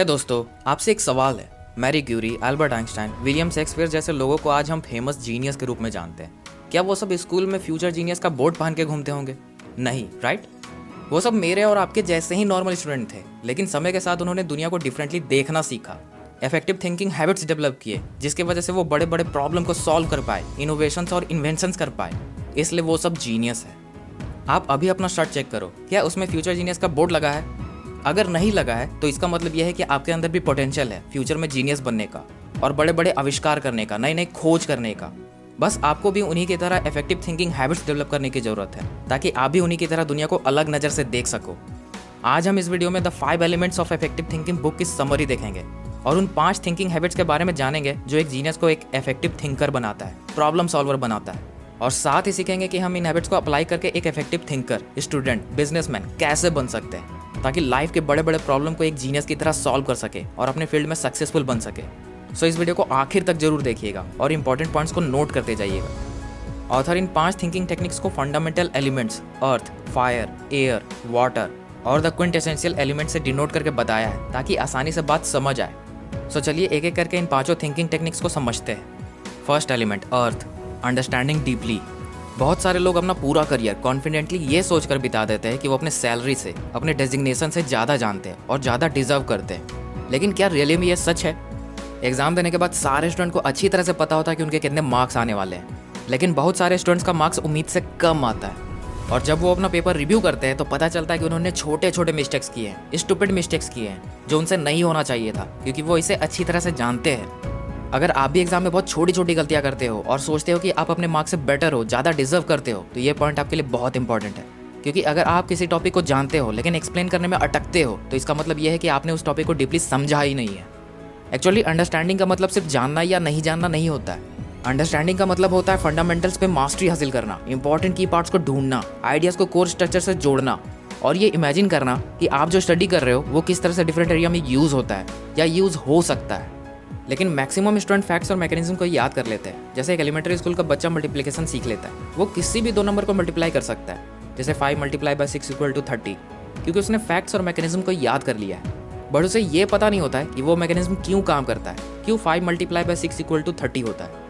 है दोस्तों, आपसे एक सवाल है। Marie Curie, Albert Einstein, William Shakespeare जैसे लोगों को आज हम फेमस जीनियस के रूप में जानते हैं। क्या वो सब स्कूल में फ्यूचर जीनियस का बोर्ड पहन के घूमते होंगे? नहीं, राइट। वो सब मेरे और आपके जैसे ही नॉर्मल स्टूडेंट थे, लेकिन समय के साथ उन्होंने दुनिया को डिफरेंटली देखना सीखा, इफेक्टिव थिंकिंग हैबिट्स डेवलप किए, जिसकी वजह से वो बड़े बड़े प्रॉब्लम को सॉल्व कर पाए, इनोवेशंस और इन्वेंशंस कर पाए। इसलिए वो सब जीनियस है। आप अभी अपना शर्ट चेक करो, क्या उसमें फ्यूचर जीनियस का बोर्ड लगा है? अगर नहीं लगा है तो इसका मतलब यह है कि आपके अंदर भी पोटेंशियल है फ्यूचर में जीनियस बनने का और बड़े बड़े आविष्कार करने का, नई नई खोज करने का। बस आपको भी उन्हीं की तरह इफेक्टिव थिंकिंग हैबिट्स डेवलप करने की जरूरत है, ताकि आप भी उन्हीं की तरह दुनिया को अलग नज़र से देख सको। आज हम इस वीडियो में the 5 elements of effective thinking book की समरी देखेंगे और उन 5 थिंकिंग हैबिट्स के बारे में जानेंगे जो एक जीनियस को एक इफेक्टिव थिंकर बनाता है, प्रॉब्लम सॉल्वर बनाता है। और साथ ही सीखेंगे कि हम इन हैबिट्स को अप्लाई करके एक इफेक्टिव थिंकर, स्टूडेंट, बिजनेसमैन कैसे बन सकते हैं, ताकि लाइफ के बड़े बड़े प्रॉब्लम को एक जीनियस की तरह सॉल्व कर सके और अपने फील्ड में सक्सेसफुल बन सके। सो इस वीडियो को आखिर तक जरूर देखिएगा और इंपॉर्टेंट पॉइंट्स को नोट करते जाइएगा। ऑथर इन 5 थिंकिंग टेक्निक्स को fundamental elements earth, fire, air, water और द क्विंटेसेंशियल एलिमेंट से डिनोट करके बताया है, ताकि आसानी से बात समझ आए। सो चलिए एक एक करके इन 5 थिंकिंग टेक्निक्स को समझते हैं। फर्स्ट एलिमेंट, अर्थ, अंडरस्टैंडिंग डीपली। बहुत सारे लोग अपना पूरा करियर कॉन्फिडेंटली ये सोचकर बिता देते हैं कि वो अपने सैलरी से, अपने डेजिग्नेशन से ज़्यादा जानते हैं और ज़्यादा डिजर्व करते हैं। लेकिन क्या रियली में ये सच है? एग्जाम देने के बाद सारे स्टूडेंट को अच्छी तरह से पता होता है कि उनके कितने मार्क्स आने वाले हैं, लेकिन बहुत सारे स्टूडेंट्स का मार्क्स उम्मीद से कम आता है। और जब वो अपना पेपर रिव्यू करते हैं तो पता चलता है कि उन्होंने छोटे छोटे मिस्टेक्स किए हैं, स्टूपिड मिस्टेक्स किए हैं, जो उनसे नहीं होना चाहिए था, क्योंकि वो इसे अच्छी तरह से जानते हैं। अगर आप भी एग्जाम में बहुत छोटी छोटी गलतियां करते हो और सोचते हो कि आप अपने मार्क्स से बेटर हो, ज़्यादा डिजर्व करते हो, तो ये पॉइंट आपके लिए बहुत इंपॉर्टेंट है। क्योंकि अगर आप किसी टॉपिक को जानते हो लेकिन एक्सप्लेन करने में अटकते हो, तो इसका मतलब यह है कि आपने उस टॉपिक को डीपली समझा ही नहीं है। एक्चुअली अंडरस्टैंडिंग का मतलब सिर्फ जानना या नहीं जानना नहीं होता है। अंडरस्टैंडिंग का मतलब होता है फंडामेंटल्स पे मास्टरी हासिल करना, इंपॉर्टेंट की पार्ट्स को ढूंढना, आइडियाज़ को कोर स्ट्रक्चर से जोड़ना और ये इमेजिन करना कि आप जो स्टडी कर रहे हो वो किस तरह से डिफरेंट एरिया में यूज़ होता है या यूज़ हो सकता है। लेकिन मैक्सिमम स्टूडेंट फैक्ट्स और मैकेनिज्म को याद कर लेते हैं। जैसे एक एलिमेंट्री स्कूल का बच्चा मल्टीप्लिकेशन सीख लेता है, वो किसी भी 2 नंबर को मल्टीप्लाई कर सकता है, जैसे 5 × 6 = 30, क्योंकि उसने फैक्ट्स और मैकेनिज्म को याद कर लिया है। बट उसे ये पता नहीं होता है कि वो मैकेनिज्म क्यों काम करता है, क्यों 5 × 6 = 30 होता है।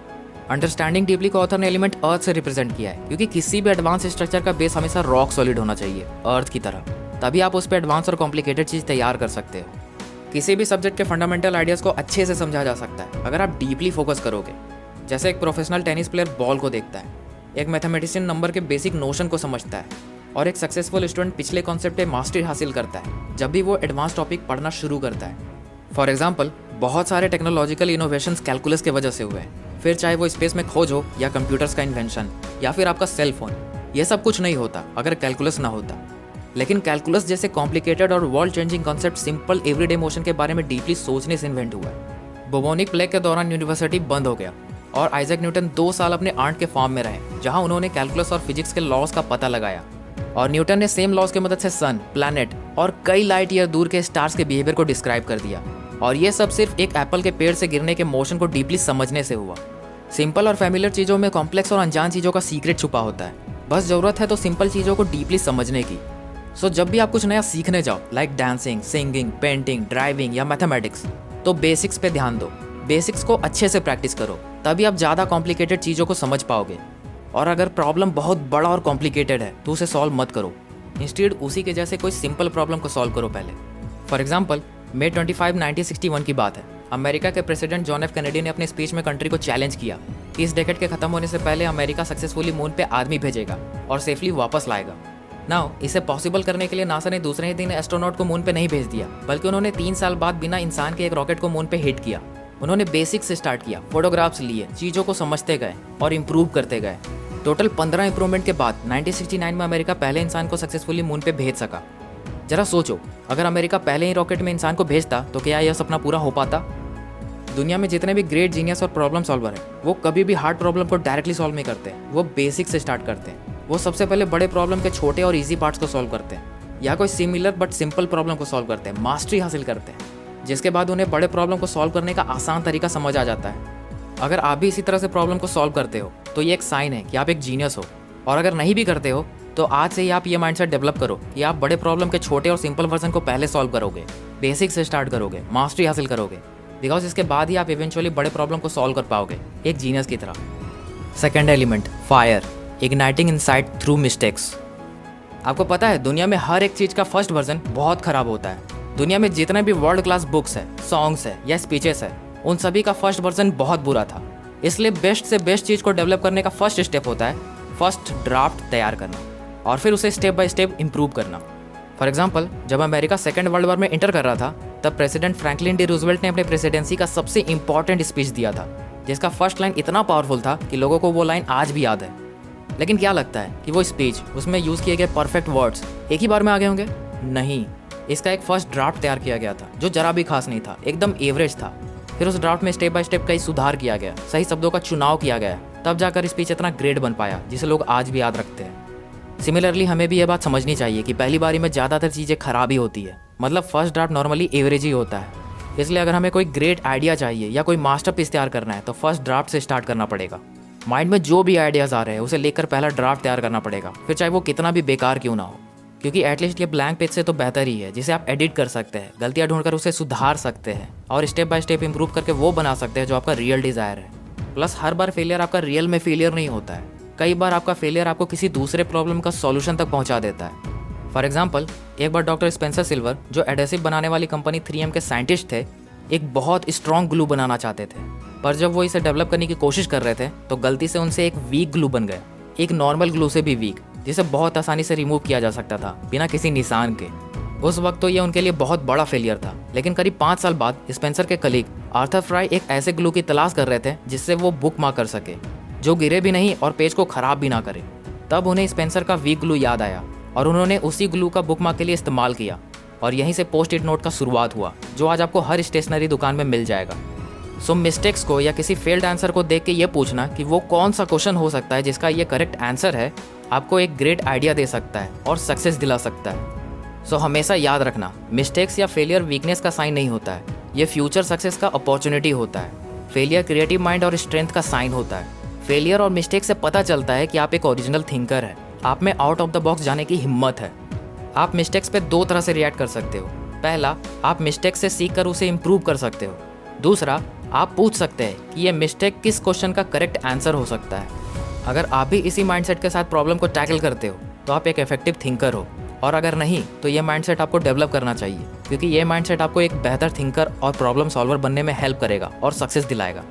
अंडरस्टैंडिंग डीपली को ऑथर ने एलिमेंट अर्थ से रिप्रेजेंट किया है, क्योंकि किसी भी एडवांस स्ट्रक्चर का बेस हमेशा रॉक सॉलिड होना चाहिए, अर्थ की तरह, तभी आप उस पर एडवांस और कॉम्प्लिकेटेड चीज़ तैयार कर सकते हो। किसी भी सब्जेक्ट के फंडामेंटल आइडियाज़ को अच्छे से समझा जा सकता है अगर आप डीपली फोकस करोगे। जैसे एक प्रोफेशनल टेनिस प्लेयर बॉल को देखता है, एक मैथमेटिशियन नंबर के बेसिक नोशन को समझता है और एक सक्सेसफुल स्टूडेंट पिछले कॉन्सेप्ट पे मास्टरी हासिल करता है जब भी वो एडवांस टॉपिक पढ़ना शुरू करता है। फॉर एग्जाम्पल, बहुत सारे टेक्नोलॉजिकल इनोवेशंस कैलकुलस की वजह से हुए हैं, फिर चाहे वो स्पेस में खोज हो या कंप्यूटर्स का इन्वेंशन या फिर आपका सेल फोन। ये सब कुछ नहीं होता अगर कैलकुलस ना होता। लेकिन कैलकुलस जैसे कॉम्प्लिकेटेड और world changing concept simple everyday motion के बारे में डीपली सोचने से इन्वेंट हुआ है। बुबोनिक प्लेग के दौरान यूनिवर्सिटी बंद हो गया और आइजैक न्यूटन 2 साल अपने आंट के फॉर्म में रहे, जहां उन्होंने कैलकुलस और फिजिक्स के लॉज का पता लगाया। और न्यूटन ने सेम लॉज की मदद से सन, प्लैनेट और कई लाइट ईयर दूर के स्टार्स के बिहेवियर को डिस्क्राइब कर दिया। और ये सब सिर्फ एक एप्पल के पेड़ से गिरने के मोशन को डीपली समझने से हुआ। सिंपल और फैमिलियर चीज़ों में कॉम्प्लेक्स और अनजान चीज़ों का सीक्रेट छुपा होता है, बस ज़रूरत है तो सिंपल चीज़ों को डीपली समझने की। सो जब भी आप कुछ नया सीखने जाओ, like dancing, singing, painting, driving या मैथमेटिक्स, तो बेसिक्स पे ध्यान दो। बेसिक्स को अच्छे से प्रैक्टिस करो, तभी आप ज़्यादा कॉम्प्लिकेटेड चीज़ों को समझ पाओगे। और अगर प्रॉब्लम बहुत बड़ा और कॉम्प्लिकेटेड है तो उसे सॉल्व मत करो, इंस्टेड उसी के जैसे कोई सिंपल प्रॉब्लम को सॉल्व करो पहले। फॉर एग्जाम्पल, May 25, 1961 की बात है। अमेरिका के प्रेसिडेंट जॉन एफ कैनेडी ने अपने स्पीच में कंट्री को चैलेंज किया कि इस डेकेड के खत्म होने से पहले अमेरिका सक्सेसफुली मून पे आदमी भेजेगा और सेफली वापस लाएगा। नाउ इसे पॉसिबल करने के लिए नासा ने दूसरे ही दिन एस्ट्रोनॉट को मून पे नहीं भेज दिया, बल्कि उन्होंने 3 साल बाद बिना इंसान के एक रॉकेट को मून पे हिट किया। उन्होंने बेसिक्स से स्टार्ट किया, फोटोग्राफ्स लिए, चीज़ों को समझते गए और इम्प्रूव करते गए। टोटल 15 इंप्रूवमेंट के बाद 1969 में अमेरिका पहले इंसान को सक्सेसफुली मून पे भेज सका। जरा सोचो, अगर अमेरिका पहले ही रॉकेट में इंसान को भेजता तो क्या यह सपना पूरा हो पाता? दुनिया में जितने भी ग्रेट जीनियस और प्रॉब्लम सॉल्वर हैं, वो कभी भी हार्ड प्रॉब्लम को डायरेक्टली सॉल्व नहीं करते, वो बेसिक से स्टार्ट करते हैं। वो सबसे पहले बड़े प्रॉब्लम के छोटे और इजी पार्ट्स को सॉल्व करते हैं, या कोई सिमिलर बट सिंपल प्रॉब्लम को सॉल्व करते हैं, मास्टरी हासिल करते हैं, जिसके बाद उन्हें बड़े प्रॉब्लम को सॉल्व करने का आसान तरीका समझ आ जाता है। अगर आप भी इसी तरह से प्रॉब्लम को सॉल्व करते हो तो ये एक साइन है कि आप एक जीनियस हो। और अगर नहीं भी करते हो तो आज से ही आप ये माइंडसेट डेवलप करो कि आप बड़े प्रॉब्लम के छोटे और सिंपल वर्जन को पहले सॉल्व करोगे। बेसिक से स्टार्ट करोगे, मास्टरी हासिल करोगे, बिकॉज इसके बाद ही आप इवेंचुअली बड़े प्रॉब्लम को सॉल्व कर पाओगे एक जीनियस की तरह। Second element, fire, igniting insight through mistakes. आपको पता है दुनिया में हर एक चीज़ का फर्स्ट वर्जन बहुत खराब होता है। दुनिया में जितने भी वर्ल्ड क्लास बुक्स है, सॉन्ग्स है या स्पीचेस है, उन सभी का फर्स्ट वर्जन बहुत बुरा था। इसलिए बेस्ट से बेस्ट चीज़ को डेवलप करने का फर्स्ट स्टेप होता है फर्स्ट ड्राफ्ट तैयार करना और फिर उसे स्टेप बाय स्टेप इम्प्रूव करना। फॉर एग्जाम्पल, जब अमेरिका सेकेंड वर्ल्ड वॉर में इंटर कर रहा था, तब प्रेसिडेंट फ्रैंकलिन डी रूजवेल्ट ने अपने प्रेसिडेंसी का सबसे इंपॉर्टेंट स्पीच दिया था, जिसका फर्स्ट लाइन इतना पावरफुल था कि लोगों को वो लाइन आज भी याद है। लेकिन क्या लगता है कि वो स्पीच, उसमें यूज़ किए गए परफेक्ट वर्ड्स एक ही बार में आ गए होंगे? नहीं, इसका एक फर्स्ट ड्राफ्ट तैयार किया गया था जो जरा भी खास नहीं था, एकदम एवरेज था। फिर उस ड्राफ्ट में स्टेप बाय स्टेप कई सुधार किया गया, सही शब्दों का चुनाव किया गया, तब जाकर स्पीच इतना ग्रेट बन पाया जिसे लोग आज भी याद रखते हैं। सिमिलरली हमें भी यह बात समझनी चाहिए कि पहली बारी में ज़्यादातर चीज़ें खराब ही होती है, मतलब फर्स्ट ड्राफ्ट नॉर्मली एवरेज ही होता है। इसलिए अगर हमें कोई ग्रेट आइडिया चाहिए या कोई मास्टरपीस तैयार करना है तो फर्स्ट ड्राफ्ट से स्टार्ट करना पड़ेगा। माइंड में जो भी आइडियाज़ आ रहे हैं उसे लेकर पहला ड्राफ्ट तैयार करना पड़ेगा, फिर चाहे वो कितना भी बेकार क्यों ना हो, क्योंकि एटलीस्ट ये ब्लैंक पेज से तो बेहतर ही है, जिसे आप एडिट कर सकते हैं, गलतियाँ ढूंढकर उसे सुधार सकते हैं और स्टेप बाय स्टेप इंप्रूव करके वो बना सकते हैं जो आपका रियल डिज़ायर है। प्लस हर बार फेलियर आपका रियल में फेलियर नहीं होता है, कई बार आपका फेलियर आपको किसी दूसरे प्रॉब्लम का सॉल्यूशन तक पहुंचा देता है। फॉर एग्जाम्पल, एक बार डॉक्टर स्पेंसर सिल्वर, जो एडेसिव बनाने वाली कंपनी 3M के साइंटिस्ट थे, एक बहुत स्ट्रॉन्ग ग्लू बनाना चाहते थे, पर जब वो इसे डेवलप करने की कोशिश कर रहे थे तो गलती से उनसे एक वीक ग्लू बन गया, एक नॉर्मल ग्लू से भी वीक, जिसे बहुत आसानी से रिमूव किया जा सकता था बिना किसी निशान के। उस वक्त तो ये उनके लिए बहुत बड़ा फेलियर था, लेकिन करीब 5 साल बाद स्पेंसर के कलीग आर्थर फ्राई एक ऐसे ग्लू की तलाश कर रहे थे जिससे वो बुक मार्क कर सके, जो गिरे भी नहीं और पेज को खराब भी ना करे। तब उन्हें स्पेंसर का वीक ग्लू याद आया और उन्होंने उसी ग्लू का बुक मार्क के लिए इस्तेमाल किया और यहीं से पोस्ट इट नोट का शुरुआत हुआ, जो आज आपको हर स्टेशनरी दुकान में मिल जाएगा। सो मिस्टेक्स को या किसी फेल्ड आंसर को देख के ये पूछना कि वो कौन सा क्वेश्चन हो सकता है जिसका ये करेक्ट आंसर है, आपको एक ग्रेट आइडिया दे सकता है और सक्सेस दिला सकता है। सो हमेशा याद रखना, मिस्टेक्स या फेलियर वीकनेस का साइन नहीं होता है, ये फ्यूचर सक्सेस का अपॉर्चुनिटी होता है। फेलियर क्रिएटिव माइंड और स्ट्रेंथ का साइन होता है। फेलियर और मिस्टेक से पता चलता है कि आप एक ओरिजिनल थिंकर है, आप में आउट ऑफ द बॉक्स जाने की हिम्मत है। आप मिस्टेक्स पे 2 तरह से रिएक्ट कर सकते हो। पहला, आप मिस्टेक से सीख कर उसे इम्प्रूव कर सकते हो। दूसरा, आप पूछ सकते हैं कि ये मिस्टेक किस क्वेश्चन का करेक्ट आंसर हो सकता है। अगर आप भी इसी माइंडसेट के साथ प्रॉब्लम को टैकल करते हो तो आप एक इफेक्टिव थिंकर हो, और अगर नहीं तो ये माइंडसेट आपको डेवलप करना चाहिए, क्योंकि ये माइंडसेट आपको एक बेहतर थिंकर और प्रॉब्लम सॉल्वर बनने में हेल्प करेगा और सक्सेस दिलाएगा।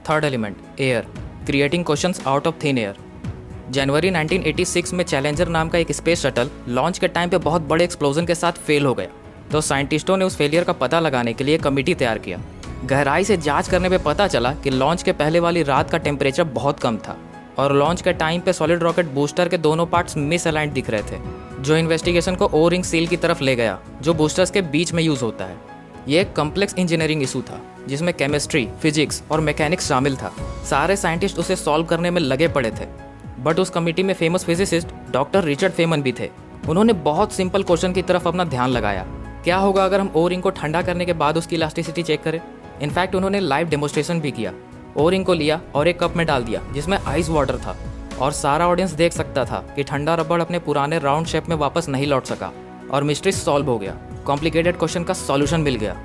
Third element, air, creating questions out of thin air. जनवरी 1986 में चैलेंजर नाम का एक स्पेस शटल लॉन्च के टाइम पे बहुत बड़े एक्सप्लोजन के साथ फेल हो गया, तो साइंटिस्टों ने उस फेलियर का पता लगाने के लिए कमेटी तैयार किया। गहराई से जांच करने पे पता चला कि लॉन्च के पहले वाली रात का टेम्परेचर बहुत कम था और लॉन्च के टाइम पे सॉलिड रॉकेट बूस्टर के दोनों पार्ट्स मिसअलाइंड दिख रहे थे, जो इन्वेस्टिगेशन को ओ रिंग सील की तरफ ले गया, जो बूस्टर्स के बीच में यूज़ होता है। ये एक कम्प्लेक्स इंजीनियरिंग इशू था जिसमें केमिस्ट्री, फिजिक्स और मैकेनिक्स शामिल था। सारे साइंटिस्ट उसे सॉल्व करने में लगे पड़े थे, बट उस कमेटी में famous physicist doctor Richard Feynman भी थे। उन्होंने बहुत सिंपल क्वेश्चन की तरफ अपना ध्यान लगाया, क्या होगा अगर हम ओ रिंग को ठंडा करने के बाद उसकी इलास्टिसिटी चेक करें। इनफैक्ट उन्होंने लाइव डेमोस्ट्रेशन भी किया। ओ रिंग को लिया और एक कप में डाल दिया जिसमें आइस वाटर था, और सारा ऑडियंस देख सकता था कि ठंडा रबड़ अपने पुराने राउंड शेप में वापस नहीं लौट सका और मिस्ट्री सॉल्व हो गया। कॉम्प्लिकेटेड क्वेश्चन का सॉल्यूशन मिल गया।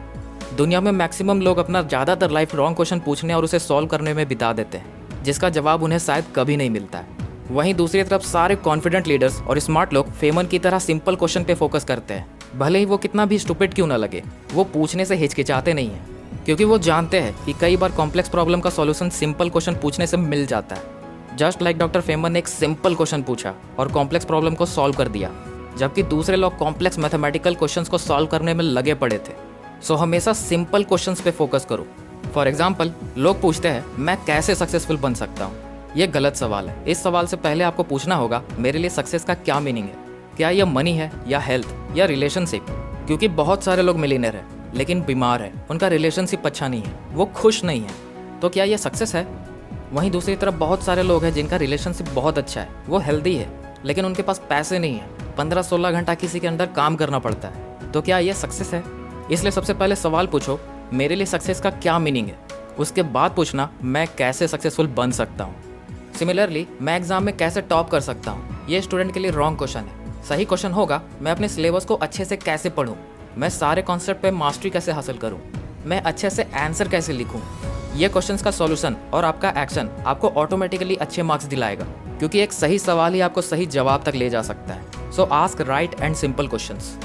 दुनिया में मैक्सिमम लोग अपना ज़्यादातर लाइफ रॉन्ग क्वेश्चन पूछने और उसे सॉल्व करने में बिता देते हैं, जिसका जवाब उन्हें शायद कभी नहीं मिलता है। वहीं दूसरी तरफ सारे कॉन्फिडेंट लीडर्स और स्मार्ट लोग फेमन की तरह सिंपल क्वेश्चन पे फोकस करते हैं, भले ही वो कितना भी स्टूपिड क्यों ना लगे। वो पूछने से हिचकिचाते नहीं हैं, क्योंकि वो जानते हैं कि कई बार कॉम्प्लेक्स प्रॉब्लम का सॉल्यूशन सिंपल क्वेश्चन पूछने से मिल जाता है। जस्ट लाइक डॉक्टर फेमन ने एक सिंपल क्वेश्चन पूछा और कॉम्प्लेक्स प्रॉब्लम को सॉल्व कर दिया, जबकि दूसरे लोग कॉम्प्लेक्स मैथमेटिकल क्वेश्चंस को सॉल्व करने में लगे पड़े थे। सो हमेशा सिंपल क्वेश्चंस पे फोकस करो। फॉर एग्जाम्पल, लोग पूछते हैं मैं कैसे सक्सेसफुल बन सकता हूँ। ये गलत सवाल है। इस सवाल से पहले आपको पूछना होगा मेरे लिए सक्सेस का क्या मीनिंग है। क्या यह मनी है या हेल्थ या रिलेशनशिप? क्योंकि बहुत सारे लोग मिलियनेयर हैं लेकिन बीमार है, उनका रिलेशनशिप अच्छा नहीं है, वो खुश नहीं है, तो क्या यह सक्सेस है? वहीं दूसरी तरफ बहुत सारे लोग हैं जिनका रिलेशनशिप बहुत अच्छा है, वो हेल्दी है, लेकिन उनके पास पैसे नहीं है, 15-16 घंटा किसी के अंदर काम करना पड़ता है, तो क्या यह सक्सेस है? इसलिए सबसे पहले सवाल पूछो मेरे लिए सक्सेस का क्या मीनिंग है, उसके बाद पूछना मैं कैसे सक्सेसफुल बन सकता हूँ। सिमिलरली, मैं एग्जाम में कैसे टॉप कर सकता हूँ, ये स्टूडेंट के लिए रॉन्ग क्वेश्चन है। सही क्वेश्चन होगा मैं अपने सिलेबस को अच्छे से कैसे पढूं, मैं सारे कॉन्सेप्ट पे मास्टरी कैसे हासिल करूँ, मैं अच्छे से आंसर कैसे लिखूँ। ये क्वेश्चंस का सॉल्यूशन और आपका एक्शन आपको ऑटोमेटिकली अच्छे मार्क्स दिलाएगा, क्योंकि एक सही सवाल ही आपको सही जवाब तक ले जा सकता है। सो ask right and simple questions.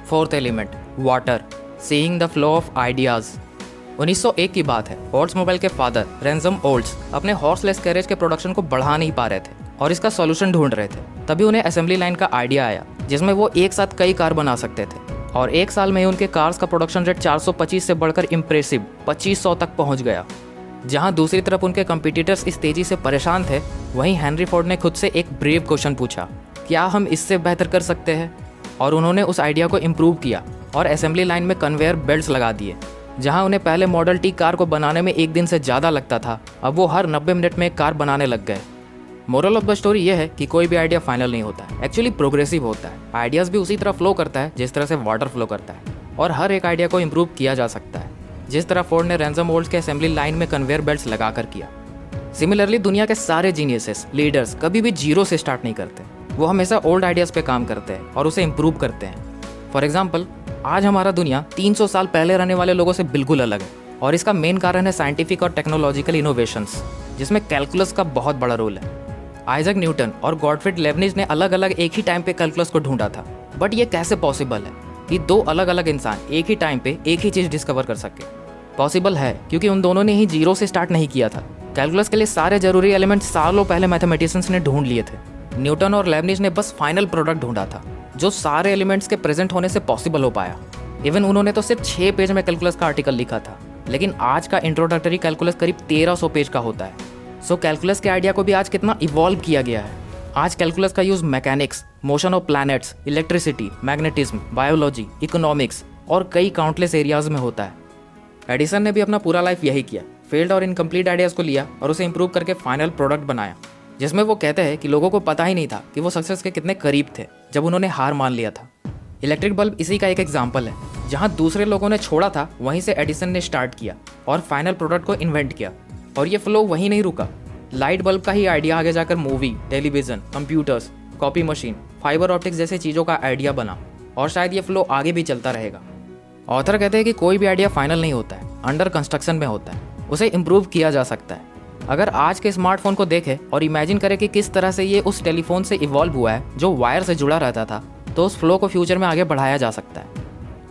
Fourth element, water, seeing the flow of ideas. 1901 की बात है। ओल्ड्समोबाइल के फादर रैंसम ओल्ड्स अपने हॉर्सलेस कैरेज के प्रोडक्शन को बढ़ा नहीं पा रहे थे और इसका सॉल्यूशन ढूंढ रहे थे। तभी उन्हें असेंबली लाइन का आइडिया आया जिसमें वो एक साथ कई कार बना सकते थे और एक साल में ही उनके कार्स का प्रोडक्शन रेट 425 से बढ़कर इम्प्रेसिव 2500 तक पहुंच गया। जहां दूसरी तरफ उनके कंपटीटर्स इस तेजी से परेशान थे, वहीं हेनरी फोर्ड ने खुद से एक ब्रेव क्वेश्चन पूछा, क्या हम इससे बेहतर कर सकते हैं? और उन्होंने उस आइडिया को इम्प्रूव किया और असेंबली लाइन में कन्वेयर बेल्ट्स लगा दिए। जहां उन्हें पहले मॉडल टी कार को बनाने में 1 दिन से ज़्यादा लगता था, अब वो हर 90 मिनट में एक कार बनाने लग गए। मोरल ऑफ द स्टोरी ये है कि कोई भी आइडिया फाइनल नहीं होता है, एक्चुअली प्रोग्रेसिव होता है। आइडियाज़ भी उसी तरह फ्लो करता है जिस तरह से वाटर फ्लो करता है और हर एक आइडिया को इम्प्रूव किया जा सकता है, जिस तरह फोर्ड ने रैंसम ओल्ड्स के असेंबली लाइन में कन्वेयर बेल्ट्स लगा कर किया। सिमिलरली दुनिया के सारे जीनियसेस, लीडर्स कभी भी जीरो से स्टार्ट नहीं करते। वो हमेशा ओल्ड आइडियाज़ पे काम करते हैं और उसे इम्प्रूव करते हैं। फॉर एग्जाम्पल, आज हमारा दुनिया 300 साल पहले रहने वाले लोगों से बिल्कुल अलग है और इसका मेन कारण है साइंटिफिक और टेक्नोलॉजिकल इनोवेशंस, जिसमें कैलकुलस का बहुत बड़ा रोल है। आइजैक न्यूटन और गॉटफ्रीड लेबनिज ने अलग अलग एक ही टाइम पे कैलकुलस को ढूंढा था, बट ये कैसे पॉसिबल है कि 2 अलग अलग इंसान एक ही टाइम पे एक ही चीज़ डिस्कवर कर सके? पॉसिबल है क्योंकि उन दोनों ने ही जीरो से स्टार्ट नहीं किया था। कैलकुलस के लिए सारे जरूरी एलिमेंट सालों पहले मैथमेटिशियंस ने ढूंढ लिए थे। न्यूटन और लेबनिज ने बस फाइनल प्रोडक्ट ढूंढा था जो सारे एलिमेंट्स के प्रेजेंट होने से पॉसिबल हो पाया। इवन उन्होंने तो सिर्फ 6 पेज में कैलकुलस का आर्टिकल लिखा था, लेकिन आज का इंट्रोडक्टरी कैलकुलस करीब 1300 पेज का होता है। सो कैलकुलस के आइडिया को भी आज कितना इवॉल्व किया गया है। आज कैलकुलस का use mechanics, motion of planets, electricity, magnetism, biology, economics और कई काउंटलेस एरियाज में होता है। एडिसन ने भी अपना पूरा लाइफ यही किया, फेल्ड और इनकम्प्लीट आइडियाज़ को लिया और उसे इंप्रूव करके फाइनल प्रोडक्ट बनाया, जिसमें वो कहते हैं कि लोगों को पता ही नहीं था कि वो सक्सेस के कितने करीब थे जब उन्होंने हार मान लिया था। इलेक्ट्रिक बल्ब इसी का एक एग्जाम्पल है। जहाँ दूसरे लोगों ने छोड़ा था, वहीं से एडिसन ने स्टार्ट किया और फाइनल प्रोडक्ट को इन्वेंट किया। और ये फ्लो वहीं नहीं रुका। लाइट बल्ब का ही आइडिया आगे जाकर movie, television, computers, copy machine, fibre optics जैसे चीज़ों का आइडिया बना और शायद ये फ्लो आगे भी चलता रहेगा। ऑथर कहते हैं कि कोई भी आइडिया फाइनल नहीं होता है, अंडर कंस्ट्रक्शन में होता है, उसे इम्प्रूव किया जा सकता है। अगर आज के स्मार्टफोन को देखें और इमेजिन करें कि किस तरह से ये उस टेलीफोन से इवॉल्व हुआ है जो वायर से जुड़ा रहता था, तो उस फ्लो को फ्यूचर में आगे बढ़ाया जा सकता है।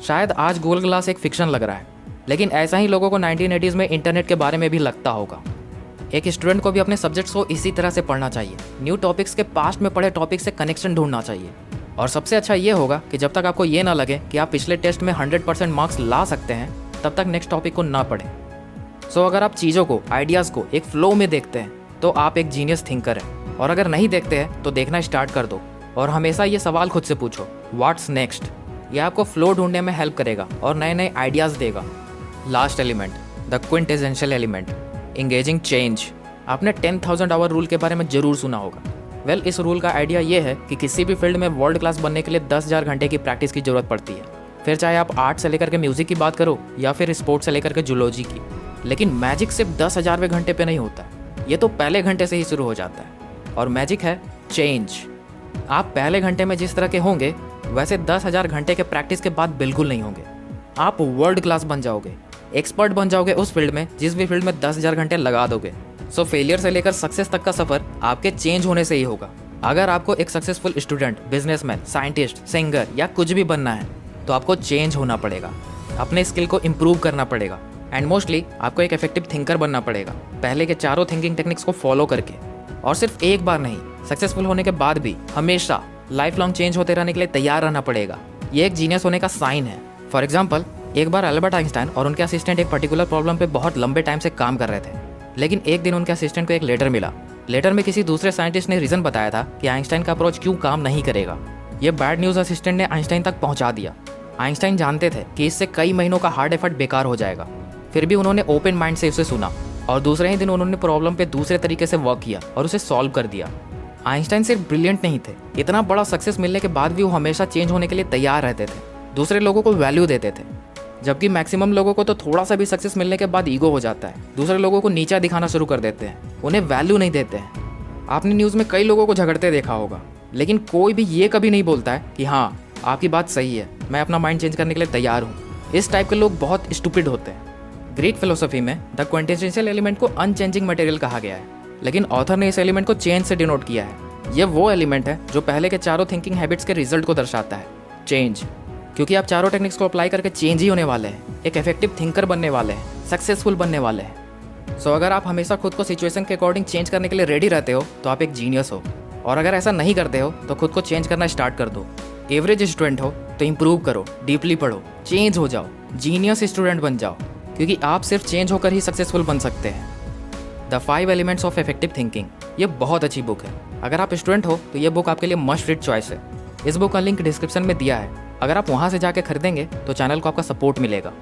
शायद आज गूगल ग्लास एक फिक्शन लग रहा है, लेकिन ऐसा ही लोगों को 1980s में इंटरनेट के बारे में भी लगता होगा। एक स्टूडेंट को भी अपने सब्जेक्ट्स को इसी तरह से पढ़ना चाहिए। न्यू टॉपिक्स के पास्ट में पढ़े टॉपिक से कनेक्शन ढूंढना चाहिए। और सबसे अच्छा ये होगा कि जब तक आपको ये ना लगे कि आप पिछले टेस्ट में 100% मार्क्स ला सकते हैं, तब तक नेक्स्ट टॉपिक को ना पढ़ें। सो अगर आप चीज़ों को, आइडियाज़ को एक फ्लो में देखते हैं, तो आप एक जीनियस थिंकर हैं। और अगर नहीं देखते हैं तो देखना स्टार्ट कर दो और हमेशा ये सवाल खुद से पूछो, व्हाट्स नेक्स्ट? यह आपको फ्लो ढूंढने में हेल्प करेगा और नए नए आइडियाज़ देगा। Last element, the quintessential element, engaging change. आपने 10,000 आवर रूल के बारे में जरूर सुना होगा। वेल, इस रूल का आइडिया ये है कि किसी भी फील्ड में वर्ल्ड क्लास बनने के लिए 10,000 घंटे की प्रैक्टिस की जरूरत पड़ती है। फिर चाहे आप आर्ट से लेकर के म्यूजिक की बात करो या फिर स्पोर्ट्स से लेकर के जूलॉजी की। लेकिन मैजिक सिर्फ 10,000वें घंटे पे नहीं होता है, ये तो पहले घंटे से ही शुरू हो जाता है। और मैजिक है चेंज। आप पहले घंटे में जिस तरह के होंगे, वैसे 10,000 घंटे के प्रैक्टिस के बाद बिल्कुल नहीं होंगे। आप वर्ल्ड क्लास बन जाओगे, एक्सपर्ट बन जाओगे उस फील्ड में जिस भी फील्ड में 10,000 घंटे लगा दोगे। सो फेलियर से लेकर सक्सेस तक का सफर आपके चेंज होने से ही होगा। अगर आपको एक successful student, businessman, scientist, singer या कुछ भी बनना है, तो आपको चेंज होना पड़ेगा, अपने स्किल को इम्प्रूव करना पड़ेगा एंड मोस्टली आपको एक इफेक्टिव थिंकर बनना पड़ेगा, पहले के चारों थिंकिंग टेक्निक्स को फॉलो करके। और सिर्फ एक बार नहीं, सक्सेसफुल होने के बाद भी हमेशा लाइफ लॉन्ग चेंज होते रहने के लिए तैयार रहना पड़ेगा। ये एक जीनियस होने का साइन है। फॉर एग्जाम्पल, एक बार अल्बर्ट आइंस्टाइन और उनके असिस्टेंट एक पर्टिकुलर प्रॉब्लम पे बहुत लंबे टाइम से काम कर रहे थे, लेकिन एक दिन उनके असिस्टेंट को एक लेटर मिला। लेटर में किसी दूसरे साइंटिस्ट ने रीज़न बताया था कि आइंस्टाइन का अप्रोच क्यों काम नहीं करेगा। ये बैड न्यूज़ असिस्टेंट ने आइंस्टाइन तक पहुंचा दिया। आइंस्टाइन जानते थे कि इससे कई महीनों का हार्ड एफर्ट बेकार हो जाएगा, फिर भी उन्होंने ओपन माइंड से उसे सुना और दूसरे ही दिन उन्होंने प्रॉब्लम पे दूसरे तरीके से वर्क किया और उसे सॉल्व कर दिया। आइंस्टाइन सिर्फ ब्रिलियंट नहीं थे, इतना बड़ा सक्सेस मिलने के बाद भी वो हमेशा चेंज होने के लिए तैयार रहते थे, दूसरे लोगों को वैल्यू देते थे। जबकि मैक्सिमम लोगों को तो थोड़ा सा भी सक्सेस मिलने के बाद ईगो हो जाता है, दूसरे लोगों को नीचा दिखाना शुरू कर देते हैं, उन्हें वैल्यू नहीं देते हैं। आपने न्यूज़ में कई लोगों को झगड़ते देखा होगा, लेकिन कोई भी ये कभी नहीं बोलता है कि हाँ, आपकी बात सही है, मैं अपना माइंड चेंज करने के लिए तैयार हूँ। इस टाइप के लोग बहुत स्टूपिड होते हैं। ग्रीक फिलोसफी में द क्विंटेसेंशियल एलिमेंट को अनचेंजिंग मटेरियल कहा गया है, लेकिन ऑथर ने इस एलिमेंट को चेंज से डिनोट किया है। ये वो एलिमेंट है जो पहले के चारों थिंकिंग हैबिट्स के रिजल्ट को दर्शाता है, चेंज। क्योंकि आप चारों टेक्निक्स को अप्लाई करके चेंज ही होने वाले हैं, एक इफेक्टिव थिंकर बनने वाले हैं, सक्सेसफुल बनने वाले हैं। सो अगर आप हमेशा खुद को सिचुएशन के अकॉर्डिंग चेंज करने के लिए रेडी रहते हो तो आप एक जीनियस हो, और अगर ऐसा नहीं करते हो तो खुद को चेंज करना स्टार्ट कर दो। एवरेज स्टूडेंट हो तो इंप्रूव करो, डीपली पढ़ो, चेंज हो जाओ, जीनियस स्टूडेंट बन जाओ, क्योंकि आप सिर्फ चेंज होकर ही सक्सेसफुल बन सकते हैं। The 5 elements of effective thinking, ये बहुत अच्छी बुक है। अगर आप स्टूडेंट हो तो ये बुक आपके लिए मस्ट रीड चॉइस है। इस बुक का लिंक डिस्क्रिप्शन में दिया है, अगर आप वहाँ से जाके खरीदेंगे तो चैनल को आपका सपोर्ट मिलेगा।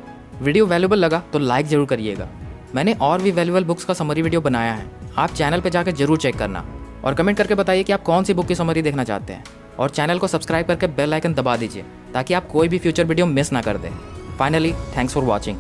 वीडियो वैल्यूबल लगा तो लाइक जरूर करिएगा। मैंने और भी वैल्यूबल बुक्स का समरी वीडियो बनाया है, आप चैनल पर जाकर जरूर चेक करना, और कमेंट करके बताइए कि आप कौन सी बुक की समरी देखना चाहते हैं। और चैनल को सब्सक्राइब करके बेल आइकन दबा दीजिए ताकि आप कोई भी फ्यूचर वीडियो मिस ना कर दें। Finally, thanks for watching.